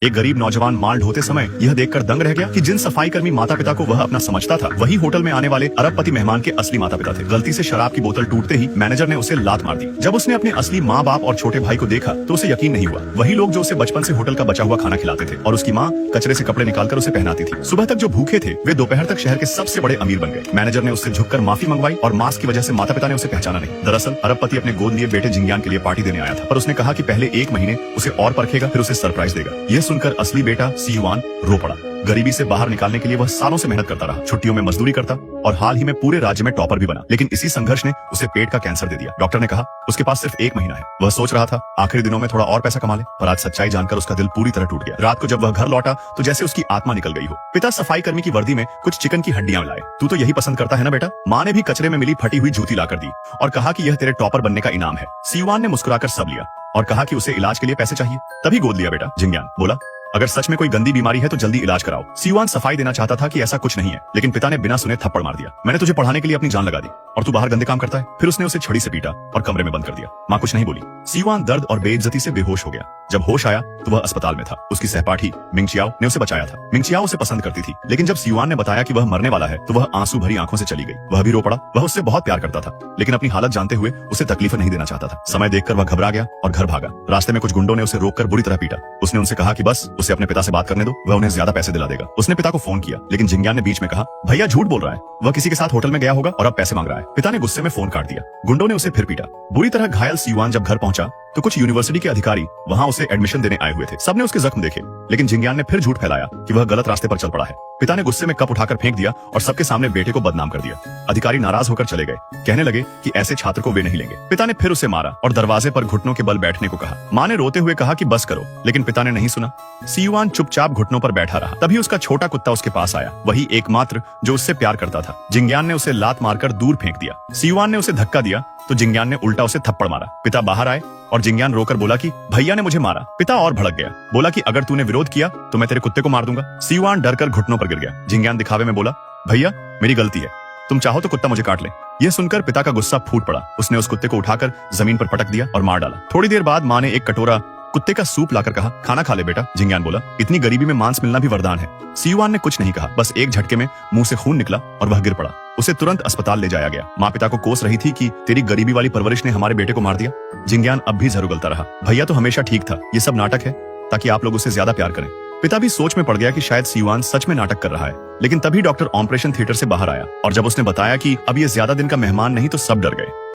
एक गरीब नौजवान माल ढोते समय यह देखकर दंग रह गया कि जिन सफाई कर्मी माता पिता को वह अपना समझता था, वही होटल में आने वाले अरबपति मेहमान के असली माता पिता थे। गलती से शराब की बोतल टूटते ही मैनेजर ने उसे लात मार दी। जब उसने अपने असली माँ बाप और छोटे भाई को देखा तो उसे यकीन नहीं हुआ। वही लोग जो उसे बचपन से होटल का बचा हुआ खाना खिलाते थे और उसकी माँ कचरे से कपड़े निकालकर उसे पहनाती थी। सुबह तक जो भूखे थे वे दोपहर तक शहर के सबसे बड़े अमीर बन गए। मैनेजर ने उससे झुककर माफी मंगवाई और मास्क की वजह से माता पिता ने उसे पहचाना नहीं। दरअसल अरबपति अपने गोद लिए बेटे जिंगयान के लिए पार्टी देने आया था, पर उसने कहा कि पहले 1 महीने उसे और परखेगा, फिर उसे सरप्राइज देगा। यह सुनकर असली बेटा सीयुआन रो पड़ा। गरीबी से बाहर निकालने के लिए वह सालों से मेहनत करता रहा, छुट्टियों में मजदूरी करता और हाल ही में पूरे राज्य में टॉपर भी बना। लेकिन इसी संघर्ष ने उसे पेट का कैंसर दे दिया। डॉक्टर ने कहा उसके पास सिर्फ 1 महीना है। वह सोच रहा था आखिरी दिनों में थोड़ा और पैसा कमा ले, पर आज सच्चाई जानकर उसका दिल पूरी तरह टूट गया। रात को जब वह घर लौटा तो जैसे उसकी आत्मा निकल गई हो। पिता सफाई कर्मी की वर्दी में कुछ चिकन की हड्डियां लाए। तू तो यही पसंद करता है ना बेटा? माँ ने भी कचरे में मिली फटी हुई जूती लाकर दी और कहा कि यह तेरे टॉपर बनने का इनाम है। सीयुआन ने मुस्कुराकर सब लिया और कहा कि उसे इलाज के लिए पैसे चाहिए, तभी गोद लिया बेटा। जिंगयान बोला अगर सच में कोई गंदी बीमारी है तो जल्दी इलाज कराओ। सीयुआन सफाई देना चाहता था कि ऐसा कुछ नहीं है, लेकिन पिता ने बिना सुने थप्पड़ मार दिया। मैंने तुझे पढ़ाने के लिए अपनी जान लगा दी और तू बाहर गंदे काम करता है। फिर उसने उसे छड़ी से पीटा और कमरे में बंद कर दिया। माँ कुछ नहीं बोली। सीयुआन दर्द और बेइज्जती से बेहोश हो गया। जब होश आया तो वह अस्पताल में था। उसकी सहपाठी मिंगचियाओ ने उसे बचाया था। मिंगचियाओ उसे पसंद करती थी, लेकिन जब सीयुआन ने बताया कि वह मरने वाला है तो वह आंसू भरी आंखों से चली गई। वह भी रो पड़ा। वह उससे बहुत प्यार करता था, लेकिन अपनी हालत जानते हुए उसे तकलीफ नहीं देना चाहता था। समय देखकर वह घबरा गया और घर भागा। रास्ते में कुछ गुंडों ने उसे रोककर बुरी तरह पीटा। उसने उनसे कहा कि बस उसे अपने पिता से बात करने दो, वह उन्हें ज्यादा पैसे दिला देगा। उसने पिता को फोन किया, लेकिन जिंगयान ने बीच में कहा भैया झूठ बोल रहा है, वह किसी के साथ होटल में गया होगा और अब पैसे मांग रहा है। पिता ने गुस्से में फोन काट दिया। गुंडों ने उसे फिर पीटा। बुरी तरह घायल सीयुआन जब घर पहुंचा तो कुछ यूनिवर्सिटी के अधिकारी वहां उसे एडमिशन देने आए हुए थे। सबने उसके जख्म देखे, लेकिन जिंगयान ने फिर झूठ फैलाया कि वह गलत रास्ते पर चल पड़ा है। पिता ने गुस्से में कप उठाकर फेंक दिया और सबके सामने बेटे को बदनाम कर दिया। अधिकारी नाराज होकर चले गए, कहने लगे कि ऐसे छात्र को वे नहीं लेंगे। पिता ने फिर उसे मारा और दरवाजे पर घुटनों के बल बैठने को कहा। माँ ने रोते हुए कहा कि बस करो, लेकिन पिता ने नहीं सुना। सीयुआन चुपचाप घुटनों पर बैठा रहा। तभी उसका छोटा कुत्ता उसके पास आया, वही एकमात्र जो उससे प्यार करता था। जिंगयान ने उसे लात मारकर दूर फेंक दिया। सीयुआन ने उसे धक्का दिया तो जिंगयान ने उल्टा उसे थप्पड़ मारा। पिता बाहर आए और जिंगयान रोकर बोला कि भैया ने मुझे मारा। पिता और भड़क गया, बोला कि अगर तूने विरोध किया तो मैं तेरे कुत्ते को मार दूंगा। सीयुआन डरकर घुटनों पर गिर गया। जिंगयान दिखावे में बोला भैया मेरी गलती है, तुम चाहो तो कुत्ता मुझे काट ले। यह सुनकर पिता का गुस्सा फूट पड़ा। उसने उस कुत्ते को उठाकर जमीन पर पटक दिया और मार डाला। थोड़ी देर बाद माँ ने एक कटोरा कुत्ते का सूप लाकर कहा खाना खा ले बेटा। जिंगयान बोला इतनी गरीबी में मांस मिलना भी वरदान है। सीयुआन ने कुछ नहीं कहा, बस एक झटके में मुंह से खून निकला और वह गिर पड़ा। उसे तुरंत अस्पताल ले जाया गया। माँ पिता को कोस रही थी कि तेरी गरीबी वाली परवरिश ने हमारे बेटे को मार दिया। जिंगयान अब भी जरूगलता रहा, भैया तो हमेशा ठीक था, ये सब नाटक है ताकि आप लोग उसे ज्यादा प्यार करें। पिता भी सोच में पड़ गया कि शायद सीयुआन सच में नाटक कर रहा है। लेकिन तभी डॉक्टर ऑपरेशन थिएटर से बाहर आया और जब उसने बताया कि अब ये ज्यादा दिन का मेहमान नहीं तो सब डर गए।